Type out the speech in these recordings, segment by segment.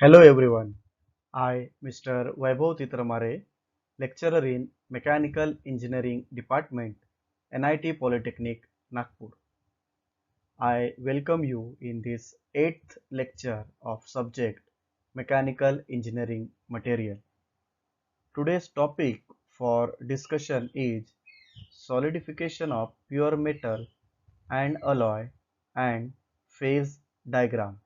Hello everyone. I, Mr. Vaibhav Titramare, lecturer in Mechanical Engineering Department, NIT Polytechnic, Nagpur. I welcome you in this 8th lecture of subject Mechanical Engineering Material. Today's topic for discussion is solidification of pure metal and alloy and phase diagram.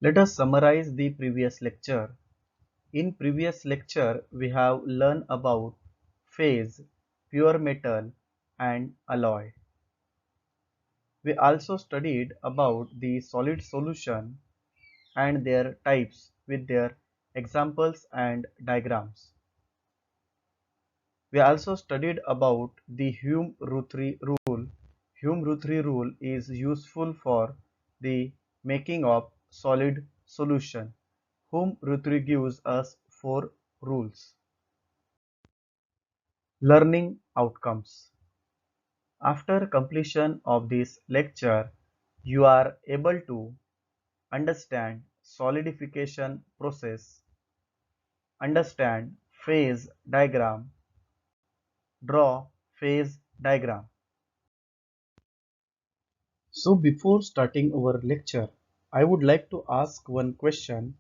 Let us summarize the previous lecture. In previous lecture, we have learned about phase, pure metal and alloy. We also studied about the solid solution and their types with their examples and diagrams. We also studied about the Hume-Rothery rule. Hume-Rothery rule is useful for the making of solid solution. Hume-Rothery gives us 4 rules. Learning outcomes. After completion of this lecture, you are able to understand solidification process, understand phase diagram, draw phase diagram. So before starting our lecture, I would like to ask one question: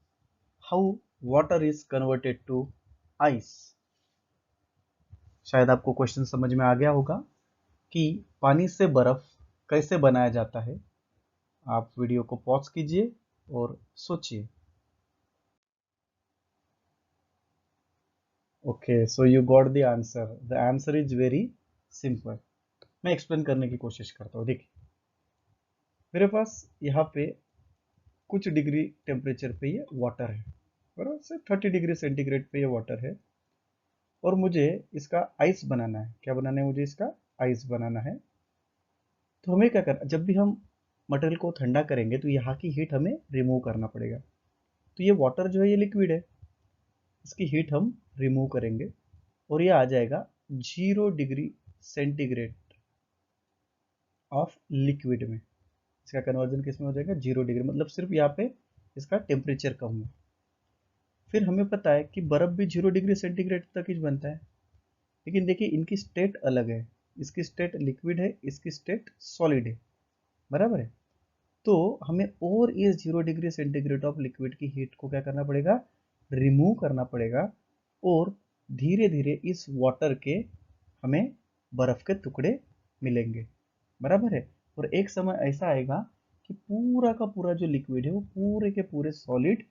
how water is converted to ice? शायद आपको question समझ में आ गया होगा कि पानी से बर्फ कैसे बनाया जाता है। आप वीडियो को पॉज कीजिए और सोचिए। Okay, so you got the answer. The answer is very simple. मैं एक्सप्लेन करने की कोशिश करता हूँ। देखिए, मेरे पास यहाँ पे कुछ डिग्री टेम्परेचर पे ये वाटर है, बराबर से 30 डिग्री सेंटीग्रेड पे ये वाटर है और मुझे इसका आइस बनाना है। क्या बनाना है मुझे? इसका आइस बनाना है। तो हमें क्या करना, जब भी हम मटेरियल को ठंडा करेंगे तो यहाँ की हीट हमें रिमूव करना पड़ेगा। तो ये वाटर जो है ये लिक्विड है, इसकी हीट हम रिमूव करेंगे और ये आ जाएगा 0 डिग्री सेंटीग्रेड ऑफ लिक्विड में। इसका कन्वर्जन किस में हो जाएगा? 0 डिग्री, मतलब सिर्फ यहाँ पे इसका टेम्परेचर कम है। फिर हमें पता है कि बर्फ भी 0 डिग्री सेंटीग्रेड तक ही बनता है, लेकिन देखिए इनकी स्टेट अलग है। इसकी स्टेट लिक्विड है, इसकी स्टेट सॉलिड है, बराबर है। तो हमें और इस 0 डिग्री सेंटीग्रेड ऑफ लिक्विड की हीट को क्या करना पड़ेगा? रिमूव करना पड़ेगा और धीरे धीरे इस वाटर के हमें बर्फ के टुकड़े मिलेंगे, बराबर है। और एक समय ऐसा आएगा कि पूरा का पूरा जो लिक्विड है वो पूरे के पूरे सॉलिड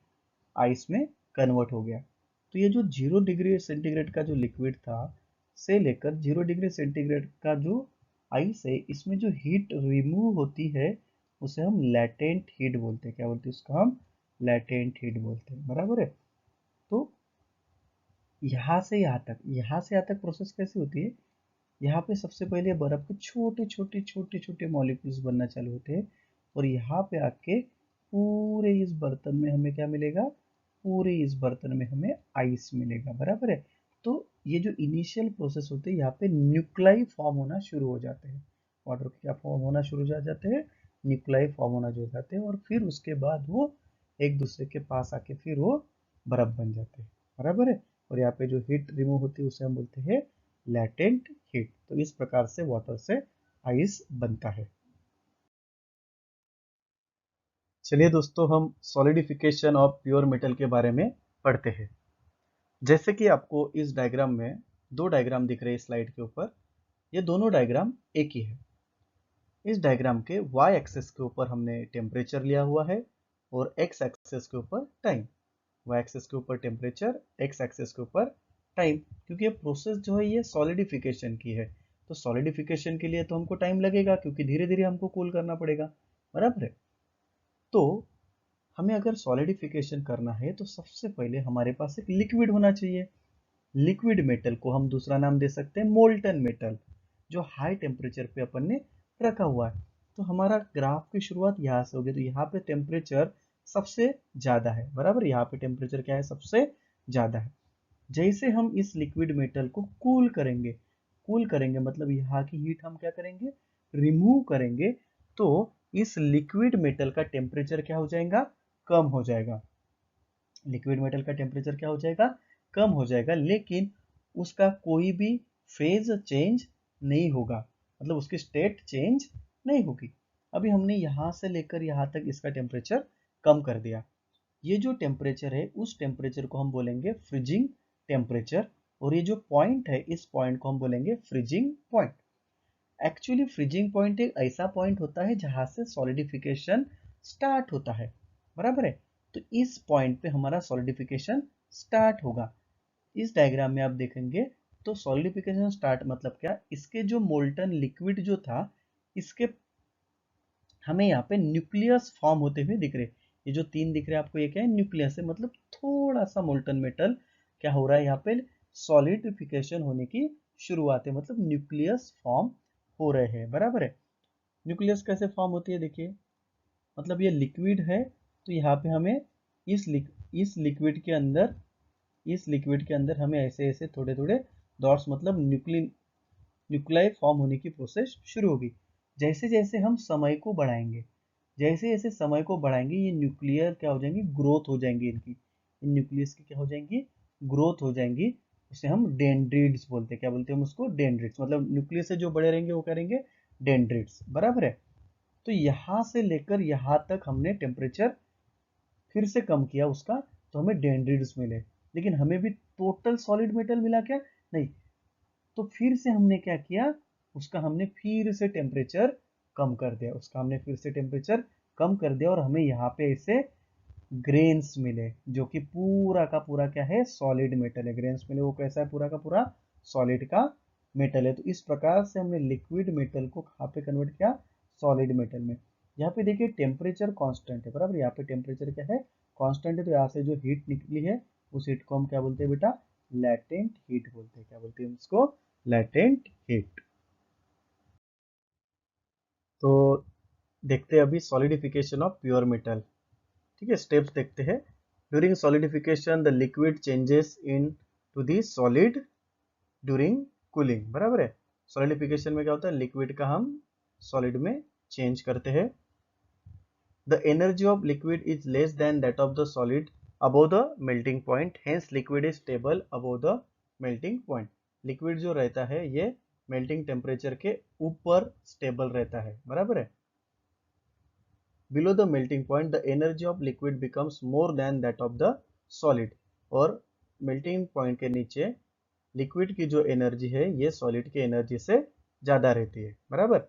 आइस में कन्वर्ट हो गया। तो ये जो 0 डिग्री सेंटीग्रेड का जो लिक्विड था से लेकर 0 डिग्री सेंटीग्रेड का जो आइस है, इसमें जो हीट रिमूव होती है उसे हम लैटेंट हीट बोलते हैं। क्या बोलते हैं उसको? हम लैटेंट हीट बोलते हैं, बराबर है। तो यहाँ से यहाँ तक प्रोसेस कैसे होती है? यहाँ पे सबसे पहले बर्फ के छोटे छोटे मॉलिक्यूल्स बनना चालू होते हैं और यहाँ पे आके पूरे इस बर्तन में हमें क्या मिलेगा? पूरे इस बर्तन में हमें आइस मिलेगा, बराबर है। तो ये जो इनिशियल प्रोसेस होते हैं, यहाँ पे न्यूक्लाई फॉर्म होना शुरू हो जाते हैं। वाटर के क्या फॉर्म होना शुरू हो जाते हैं? न्यूक्लाई फॉर्म होना शुरू हो जाते हैं और फिर उसके बाद वो एक दूसरे के पास आके फिर वो बर्फ बन जाते हैं, बराबर है। और यहाँ पे जो हीट रिमूव होती है उसे हम बोलते हैं लैटेंट हीट। तो इस प्रकार से वाटर से आइस बनता है। चलिए दोस्तों, हम सॉलिडिफिकेशन ऑफ प्योर मेटल के बारे में पढ़ते हैं। जैसे कि आपको इस डायग्राम में दो डायग्राम दिख रहे हैं स्लाइड के ऊपर। ये दोनों डायग्राम एक ही है। इस डायग्राम के y एक्सिस के ऊपर हमने टेम्परेचर लिया हुआ है और x एक्सिस के ऊपर टाइम। y एक्सिस के ऊपर टेम्परेचर, x एक्सिस के ऊपर टाइम। क्योंकि ये प्रोसेस जो है ये सॉलिडिफिकेशन की है, तो सॉलिडिफिकेशन के लिए तो हमको टाइम लगेगा क्योंकि धीरे धीरे हमको कूल करना पड़ेगा, बराबर है। तो हमें अगर सॉलिडिफिकेशन करना है तो सबसे पहले हमारे पास एक लिक्विड होना चाहिए। लिक्विड मेटल को हम दूसरा नाम दे सकते हैं मोल्टन मेटल, जो हाई टेम्परेचर पे अपन ने रखा हुआ है। तो हमारा ग्राफ की शुरुआत यहाँ से होगी। तो यहाँ पे टेम्परेचर सबसे ज्यादा है, बराबर। यहाँ पे टेम्परेचर क्या है? सबसे ज्यादा है। जैसे हम इस लिक्विड मेटल को कूल करेंगे मतलब यहाँ की हीट हम क्या करेंगे? रिमूव करेंगे। तो इस लिक्विड मेटल का टेम्परेचर क्या हो जाएगा, कम हो जाएगा। लिक्विड मेटल का टेम्परेचर क्या हो जाएगा, कम हो जाएगा, लेकिन उसका कोई भी फेज चेंज नहीं होगा, मतलब उसकी स्टेट चेंज नहीं होगी। अभी हमने यहाँ से लेकर यहाँ तक इसका टेम्परेचर कम कर दिया। ये जो टेम्परेचर है उस टेम्परेचर को हम बोलेंगे फ्रीजिंग टेम्परेचर, और ये जो पॉइंट है इस पॉइंट को हम बोलेंगे freezing point. Actually freezing point एक ऐसा पॉइंट होता है जहां से सॉलिडिफिकेशन स्टार्ट होता है, बराबर है। तो इस पॉइंट पे हमारा सॉलिडिफिकेशन स्टार्ट होगा। इस डायग्राम में आप देखेंगे तो सॉलिडिफिकेशन स्टार्ट मतलब क्या, इसके जो मोल्टन लिक्विड जो था, इसके हमें यहाँ पे न्यूक्लियस फॉर्म होते हुए दिख रहे। ये जो तीन दिख रहे हैं आपको, ये क्या है, न्यूक्लियस है, मतलब थोड़ा सा मोल्टन मेटल क्या हो रहा है यहाँ पे, सॉलिडिफिकेशन होने की शुरुआत है, मतलब न्यूक्लियस फॉर्म हो रहे हैं, बराबर है। न्यूक्लियस कैसे फॉर्म होती है देखिए, मतलब ये लिक्विड है, तो यहाँ पे हमें इस लिक्विड के अंदर, हमें ऐसे ऐसे थोड़े थोड़े डॉट्स, मतलब न्यूक्लियाई फॉर्म होने की प्रोसेस शुरू होगी। जैसे जैसे हम समय को बढ़ाएंगे, जैसे जैसे समय को बढ़ाएंगे, ये न्यूक्लियर क्या हो जाएंगी, ग्रोथ हो जाएंगी इनकी, इन न्यूक्लियस की क्या हो जाएंगी, ग्रोथ हो जाएंगी। उसे हम डेंड्रिड्स बोलते हैं, क्या बोलते हैं हम उसको, डेंड्रिड्स, मतलब न्यूक्लियस से जो बड़े रहेंगे वो करेंगे डेंड्रिड्स, बराबर है। तो यहाँ से लेकर यहाँ तक हमने टेम्परेचर फिर से कम किया उसका, तो हमें डेंड्रिड्स मिले, लेकिन हमें भी टोटल सॉलिड मेटल मिला क्या, नहीं। तो फिर से हमने क्या किया, उसका हमने फिर से टेम्परेचर कम कर दिया, और हमें यहाँ पे ऐसे ग्रेन्स मिले, जो कि पूरा का पूरा क्या है, सॉलिड मेटल है। ग्रेन्स मिले, वो कैसा है, पूरा का पूरा सॉलिड का मेटल है। तो इस प्रकार से हमने लिक्विड मेटल को कहाँ पे कन्वर्ट किया, सॉलिड मेटल में। यहाँ पे देखिए टेम्परेचर कांस्टेंट है, बराबर, यहाँ पे टेम्परेचर क्या है, कांस्टेंट है। तो यहाँ से जो हीट निकली है उस हीट को हम क्या बोलते हैं बेटा, लैटेंट हीट बोलते हैं। क्या बोलते हैं उसको, लैटेंट हीट। तो देखते हैं अभी सॉलिडिफिकेशन ऑफ प्योर मेटल। ठीक है, स्टेप्स देखते हैं। During solidification the liquid changes into the solid during cooling, बराबर है। सॉलिडिफिकेशन में क्या होता है, लिक्विड का हम सॉलिड में चेंज करते हैं। The energy of liquid is less than that of the solid above the melting point, hence liquid is stable above the melting point. Liquid जो रहता है ये मेल्टिंग टेम्परेचर के ऊपर स्टेबल रहता है, बराबर है। Below the melting point, the energy of liquid becomes more than that of the solid, और melting point के नीचे लिक्विड की जो एनर्जी है ये सॉलिड की एनर्जी से ज्यादा रहती है, बराबर।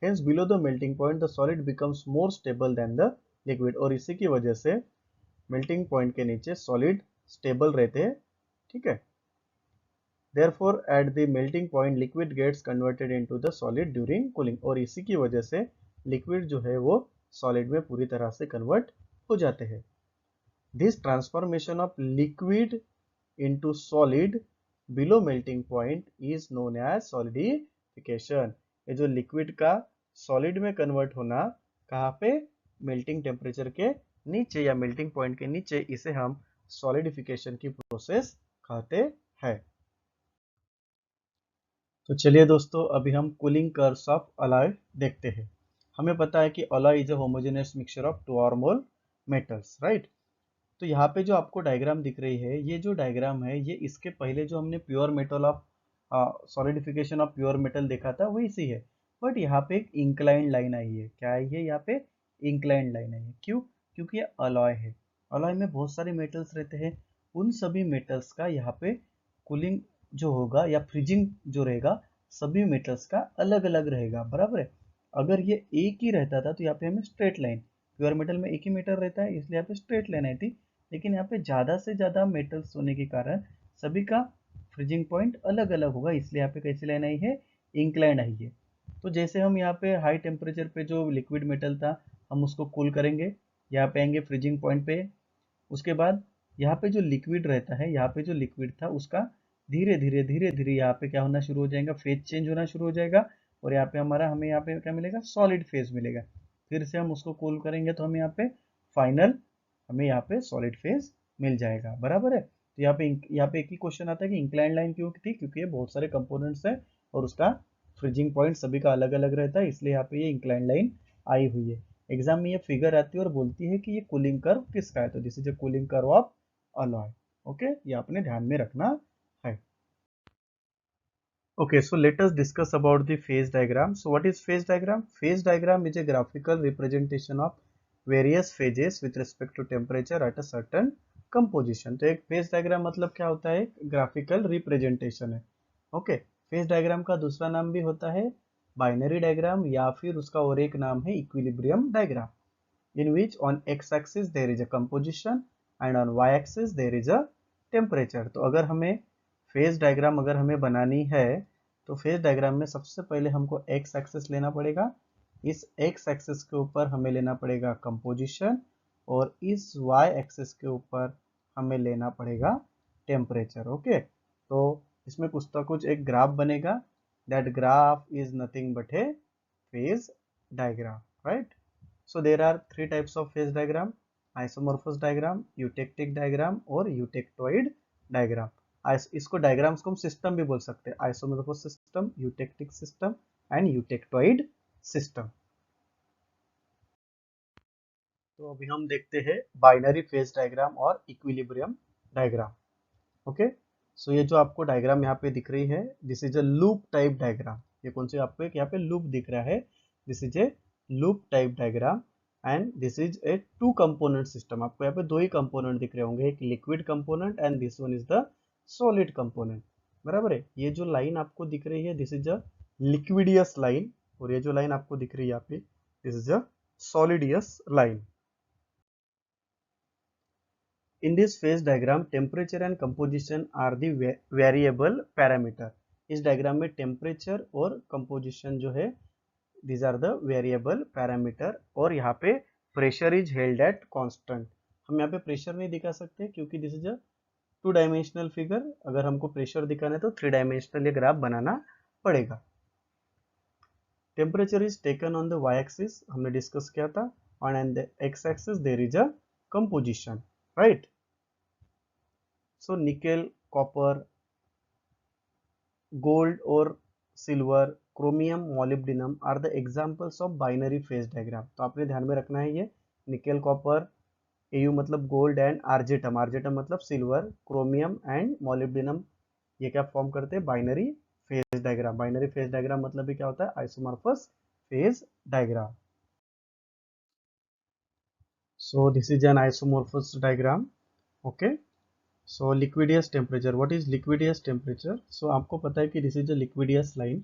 Hence below the melting point the solid becomes more stable than the liquid, और इसी की वजह से melting point के नीचे सॉलिड स्टेबल रहते हैं, ठीक है। Therefore at the melting point liquid gets converted into the solid during cooling, और इसी की वजह से लिक्विड जो है वो सॉलिड में पूरी तरह से कन्वर्ट हो जाते हैं। This transformation of liquid into solid below melting point is known as solidification. ये जो लिक्विड का सॉलिड में कन्वर्ट होना, कहाँ पे, मेल्टिंग टेम्परेचर के नीचे या मेल्टिंग पॉइंट के नीचे, इसे हम सॉलिडिफिकेशन की प्रोसेस कहते हैं। तो चलिए दोस्तों, अभी हम कूलिंग कर्व्स ऑफ अलॉय देखते हैं। हमें पता है कि alloy is a homogeneous mixture of two और मोर मेटल्स, राइट। तो यहाँ पे जो आपको डायग्राम दिख रही है, ये जो डायग्राम है ये इसके पहले जो हमने pure metal of solidification of pure metal देखा था वही सी है, बट यहाँ पे एक इंक्लाइंड लाइन आई है। क्या आई है, यहाँ पे इंक्लाइंड लाइन आई है। क्यों, क्योंकि ये अलॉय है। अलॉय में बहुत सारे मेटल्स रहते हैं, उन सभी मेटल्स का यहाँ पे कूलिंग जो होगा या फ्रीजिंग जो रहेगा, सभी मेटल्स का अलग अलग रहेगा, बराबर है। अगर ये एक ही रहता था तो यहाँ पे हमें स्ट्रेट लाइन, प्योर मेटल में एक ही मेटल रहता है इसलिए यहाँ पे स्ट्रेट लाइन आई थी, लेकिन यहाँ पे ज़्यादा से ज़्यादा मेटल्स होने के कारण सभी का फ्रीजिंग पॉइंट अलग अलग होगा, इसलिए यहाँ पे कैसी लाइन आई है, इंक्लाइंड आई है। तो जैसे हम यहाँ पे हाई टेम्परेचर पे जो लिक्विड मेटल था हम उसको कूल करेंगे, यहाँ पे आएंगे फ्रीजिंग पॉइंट पे। उसके बाद यहाँ पे जो लिक्विड रहता है, यहाँ पे जो लिक्विड था उसका धीरे धीरे यहाँ पे क्या होना शुरू हो जाएगा, फेज चेंज होना शुरू हो जाएगा, और यहाँ पे हमें यहाँ पे क्या मिलेगा, सॉलिड फेज मिलेगा। फिर से हम उसको कूल करेंगे तो हमें यहाँ पे फाइनल, हमें यहाँ पे सॉलिड फेज मिल जाएगा, बराबर है। तो यहाँ पे एक ही क्वेश्चन आता है कि इंक्लाइंड लाइन क्यों थी, क्योंकि ये बहुत सारे कंपोनेंट्स है और उसका फ्रीजिंग पॉइंट सभी का अलग अलग रहता है, इसलिए यहाँ पे ये इंक्लाइंड लाइन आई हुई है। एग्जाम में ये फिगर आती है और बोलती है कि ये कूलिंग कर्व किसका है, तो this is A cooling curve of alloy. Okay, ये आपने ध्यान में रखना है। Okay, so let us discuss about the phase diagram. So what is phase diagram? Phase diagram is a graphical representation of various phases with respect to temperature at a certain composition. तो एक phase diagram मतलब क्या होता है? Graphical representation है। Okay, phase diagram का दूसरा नाम भी होता है बाइनरी डायग्राम या फिर उसका और एक नाम है equilibrium diagram, in which on x axis there is a composition and on y axis there is a temperature. तो अगर हमें फेज डायग्राम अगर हमें बनानी है तो फेज डायग्राम में सबसे पहले हमको एक्स एक्सिस लेना पड़ेगा, इस एक्स एक्सिस के ऊपर हमें लेना पड़ेगा कंपोजिशन और इस वाई एक्सिस के ऊपर हमें लेना पड़ेगा टेम्परेचर। ओके, तो इसमें कुछ तो कुछ एक ग्राफ बनेगा, that graph is nothing but A phase diagram, right. So there are three types of phase diagram: isomorphous diagram, eutectic diagram और eutectoid diagram. इसको डायग्राम्स को हम सिस्टम भी बोल सकते हैं, isomorphous system, eutectic system and eutectoid system. तो अभी हम देखते हैं बाइनरी फेज डायग्राम और इक्विलिब्रियम डायग्राम। ओके, सो ये जो आपको डायग्राम यहाँ पे दिख रही है, this is a loop type diagram. ये कौन सी आपको एक यहाँ पे लूप दिख रहा है, this is a loop type diagram and this is a two component system. आपको यहाँ पे दो ही कंपोनेंट दिख रहे होंगे, एक liquid component and this one is the solid component, बराबर है। ये जो लाइन आपको दिख रही है दिस इज अ लिक्विडियस लाइन और ये जो लाइन आपको दिख रही है यहाँ पे this is a solidus line. In this phase diagram, temperature and composition are the variable parameter. इस डायग्राम में टेम्परेचर और कंपोजिशन जो है these are the variable parameter और यहाँ पे pressure is held at constant. हम यहाँ पे प्रेशर नहीं दिखा सकते क्योंकि this is a two dimensional figure, अगर हमको प्रेशर दिखाना है तो थ्री डायमेंशनल ये ग्राफ बनाना पड़ेगा। Temperature is taken on the Y axis, हमने डिस्कस किया था, on and the X axis there is a composition, right. So nickel, copper, gold or silver, chromium, molybdenum are the examples of binary phase diagram. तो आपने ध्यान में रखना है ये निकेल, कॉपर, एयू मतलब गोल्ड एंड आर्जेटम, आर्जेटम मतलब सिल्वर, क्रोमियम एंड मोलिब्डेनम, ये क्या फॉर्म करते हैं, binary phase diagram. Binary phase diagram मतलब भी क्या होता है, isomorphous phase diagram. So this is an isomorphous diagram. Okay. So liquidius temperature, what is liquidius temperature? So आपको पता है कि this is a liquidius line,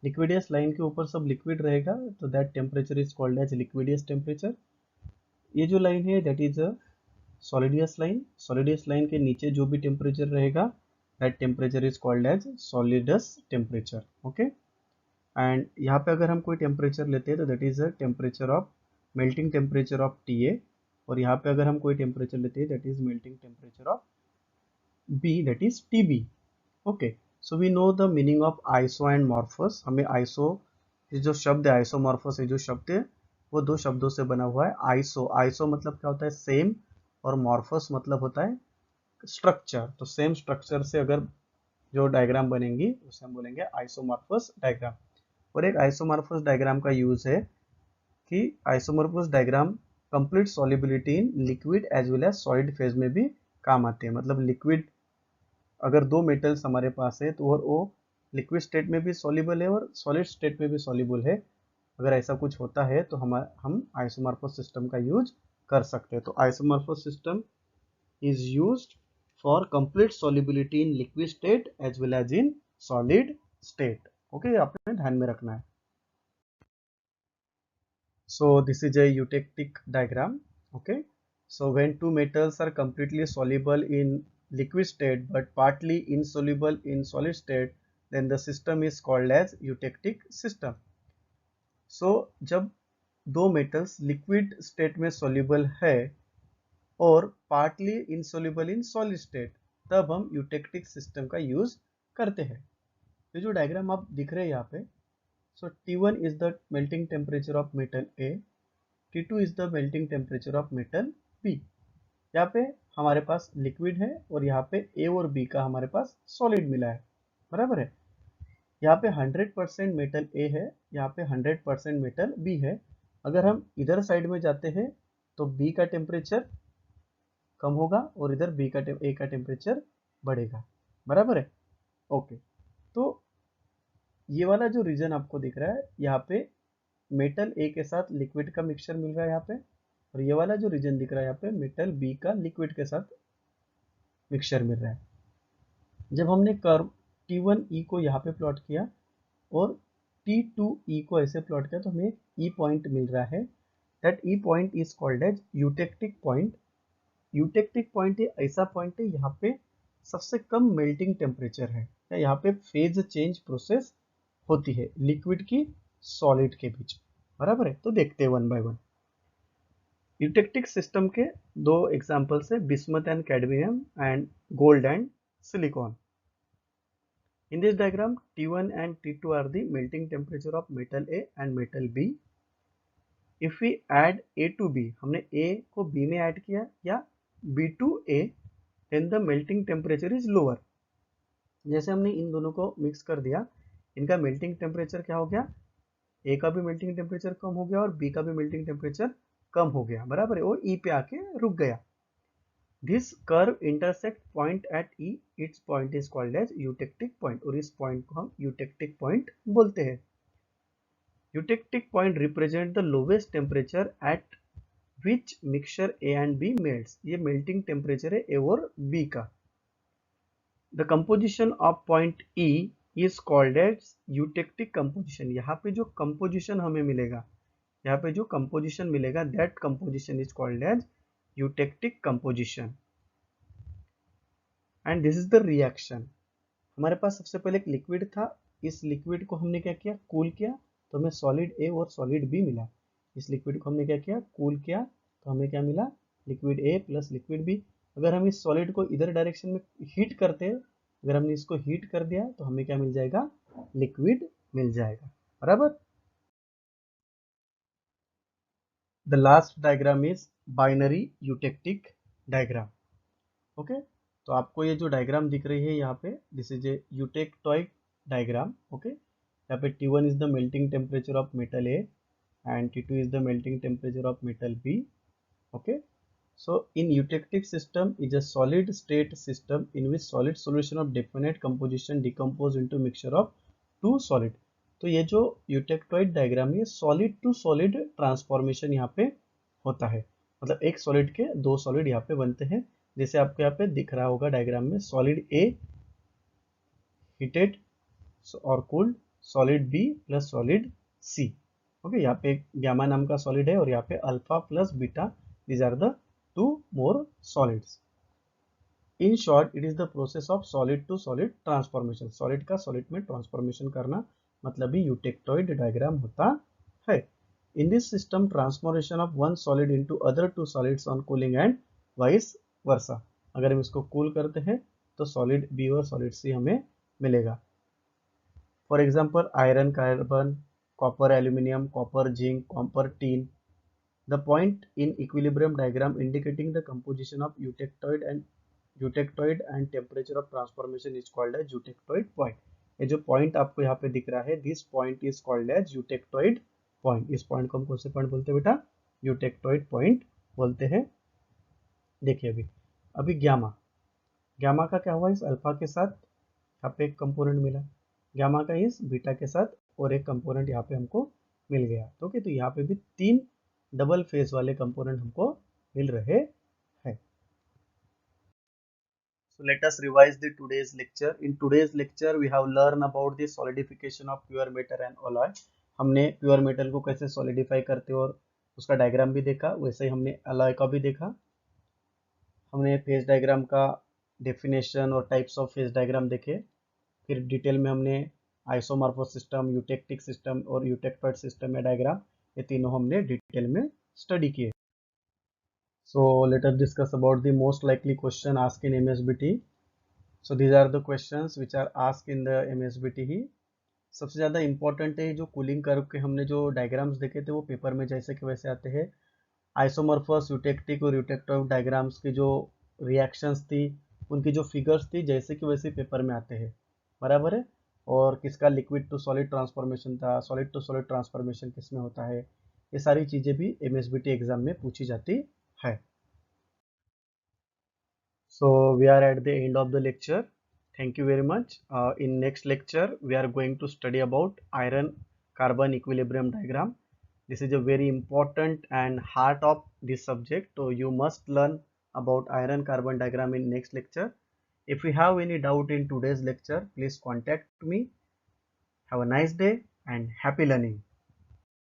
liquidius line के ऊपर सब liquid रहेगा तो that temperature is called as liquidius temperature। ये जो line है that is a solidus line, solidus line के नीचे जो भी temperature रहेगा that temperature is called as solidus temperature। okay, and यहाँ पे अगर हम कोई temperature लेते हैं तो that is a temperature of melting temperature of TA और यहाँ पे अगर हम कोई temperature लेते हैं that is melting temperature of B, that is TB। Okay, so we know the meaning of iso and morphous. हमें आइसो, ये जो शब्द है आइसोमॉर्फस, ये जो शब्द है वो दो शब्दों से बना हुआ है। आइसो, आइसो मतलब क्या होता है, सेम, और मॉर्फस मतलब होता है स्ट्रक्चर। तो सेम स्ट्रक्चर से अगर जो डायग्राम बनेंगी उसे हम बोलेंगे आइसोमॉर्फस डायग्राम। और एक आइसोमॉर्फस डायग्राम का यूज है कि isomorphous diagram complete solubility in liquid as well as solid phase में भी काम आते हैं। मतलब लिक्विड, अगर दो मेटल्स हमारे पास है तो और वो लिक्विड स्टेट में भी सॉल्युबल है और सॉलिड स्टेट में भी सॉल्युबल है, अगर ऐसा कुछ होता है तो हम आइसोमॉर्फस सिस्टम का यूज कर सकते हैं। तो isomorphous system is used for complete solubility in liquid state as well as in solid state. Okay, आपने ध्यान में रखना है। So this is a eutectic diagram. Okay, so when two metals are completely soluble in liquid state but partly insoluble in solid state, then the system is called as eutectic system. So जब दो metals liquid state में soluble है और partly insoluble in solid state, तब हम eutectic system का use करते हैं। ये जो डायग्राम आप दिख रहे हैं यहाँ पे, so T1 is the melting temperature of metal A, T2 is the melting temperature of metal B। यहाँ पे हमारे पास लिक्विड है और यहाँ पे A और B का हमारे पास सॉलिड मिला है, बराबर है। यहाँ पे 100% मेटल A है, यहाँ पे 100% मेटल B है। अगर हम इधर साइड में जाते हैं तो बी का टेम्परेचर कम होगा और इधर ए का टेम्परेचर बढ़ेगा, बराबर है। ओके, तो ये वाला जो रीजन आपको दिख रहा है यहाँ पे मेटल ए के साथ लिक्विड का मिक्सचर मिल रहा है यहाँ पे, और ये वाला जो रीजन दिख रहा है यहाँ पे मेटल बी का लिक्विड के साथ मिक्सचर मिल रहा है। जब हमने कर्व T1E को यहाँ पे प्लॉट किया और T2E को ऐसे प्लॉट किया तो हमें एक E पॉइंट मिल रहा है। That E point is called as eutectic point. Eutectic point ऐसा पॉइंट है यहाँ पे सबसे कम मेल्टिंग टेम्परेचर है, या यहाँ पे फेज चेंज प्रोसेस होती है लिक्विड की सॉलिड के बीच, बराबर है। तो देखते हैं one by one. Eutectic system के दो एग्जांपल्स है, bismuth and cadmium and gold and silicon. In this diagram, T1 and T2 are the melting temperature of metal A and metal B. If we add A to B, हमने A को B में add किया या B to A, then the melting temperature is lower. जैसे हमने इन दोनों को mix कर दिया, इनका मेल्टिंग टेम्परेचर क्या हो गया, A का भी मेल्टिंग टेम्परेचर कम हो गया और B का भी मेल्टिंग टेम्परेचर कम हो गया, बराबर है। वो E पे आके रुक गया। This curve intersect point at E. Its point is called as eutectic point और इस पॉइंट को हम eutectic point बोलते हैं। Eutectic point represent the lowest temperature at which mixture A and B melts। ये melting temperature है A और B का। The composition of point E is called as eutectic composition। यहाँ पे जो composition हमें मिलेगा, यहाँ पे जो composition मिलेगा, that composition is called as eutectic composition। And this is the reaction. हमारे पास सबसे पहले एक लिक्विड था, इस लिक्विड को हमने क्या किया, कूल किया, तो हमें सॉलिड ए और सॉलिड बी मिला। इस लिक्विड को हमने क्या किया, कूल किया, तो हमें क्या मिला, liquid A plus liquid B. अगर हम इस सॉलिड को इधर डायरेक्शन में हीट करते हैं, अगर हमने इसको हीट कर दिया तो हमें क्या मिल जाएगा, लिक्विड मिल जाएगा, बराबर। The last diagram is binary eutectic diagram. Okay, तो आपको ये जो डायग्राम दिख रही है यहाँ पे, this is a eutectoid diagram. Okay, यहाँ पे T1 is the melting temperature of metal A and T2 is the melting temperature of metal B. Okay, so in eutectic system is a solid state system in which solid solution of definite composition decompose into mixture of two solid। तो ये जो eutectoid diagram है, solid to solid transformation यहाँ पे होता है, मतलब एक सॉलिड के दो सॉलिड यहाँ पे बनते हैं। जैसे आपको यहाँ पे दिख रहा होगा डायग्राम में, सॉलिड ए हीटेड और cooled, solid B plus solid C. Okay, यहाँ पे गामा नाम का सॉलिड है और यहाँ पे alpha plus beta, these are the two more solids. In short it is the process of solid to solid transformation. Solid का सॉलिड में ट्रांसफॉर्मेशन करना मतलब ही यूटेक्टॉइड डायग्राम होता है। In this system transformation of one solid into other two solids on cooling and vice versa. अगर हम इसको कूल करते हैं तो सॉलिड बी और सॉलिड सी हमें मिलेगा। For example iron carbon, copper aluminium, copper zinc, copper tin. The point in equilibrium diagram indicating the composition of eutectoid and temperature of transformation is called as eutectoid point। ये जो point आपको यहाँ पे दिख रहा है, this point is called as eutectoid point। इस point को हम कौन से point बोलते हैं बेटा, eutectoid point बोलते हैं। देखिए अभी गामा का क्या हुआ, इस अल्फा के साथ यहाँ पे एक कंपोनेंट मिला, गामा का इस बीटा के साथ और एक कंपोनेंट यहाँ पे हमको मिल गया। तो ओके, तो यहाँ पे भी तीन डबल फेज वाले कंपोनेंट हमको मिल रहे हैं। So let us revise the today's lecture. In today's lecture we have learned about the solidification of pure metal and alloy। हमने प्योर मेटल को कैसे सॉलिडिफाई करते और उसका डायग्राम भी देखा, वैसे ही हमने अलॉय का भी देखा। हमने फेज डायग्राम का डेफिनेशन और टाइप्स ऑफ फेज डायग्राम देखे। फिर डिटेल में हमने आइसोमॉर्फोस सिस्टम, यूटेक्टिक सिस्टम और यूटेक्टॉइड सिस्टम या डायग्राम, ये तीनों हमने डिटेल में स्टडी किए। So let us discuss about the most likely question asked in MSBT। So these are the questions which are asked in the MSBT। सबसे ज़्यादा important है जो कूलिंग कर्व के हमने जो डायग्राम्स देखे थे वो पेपर में जैसे कि वैसे आते हैं। आइसोमॉर्फस, यूटेक्टिक और यूटेक्टॉइड डायग्राम्स की जो रिएक्शंस थी, उनकी जो फिगर्स थी जैसे कि वैसे पेपर में आते हैं, बराबर है। और किसका लिक्विड टू सॉलिड ट्रांसफॉर्मेशन था, सॉलिड टू सॉलिड ट्रांसफॉर्मेशन किस में होता है, ये सारी चीज़ें भी MSBT एग्ज़ाम में पूछी जाती है. So we are at the end of the lecture. Thank you very much. In next lecture, we are going to study about iron carbon equilibrium diagram. This is a very important and heart of this subject. So you must learn about iron carbon diagram in next lecture. If you have any doubt in today's lecture, please contact me. Have a nice day and happy learning.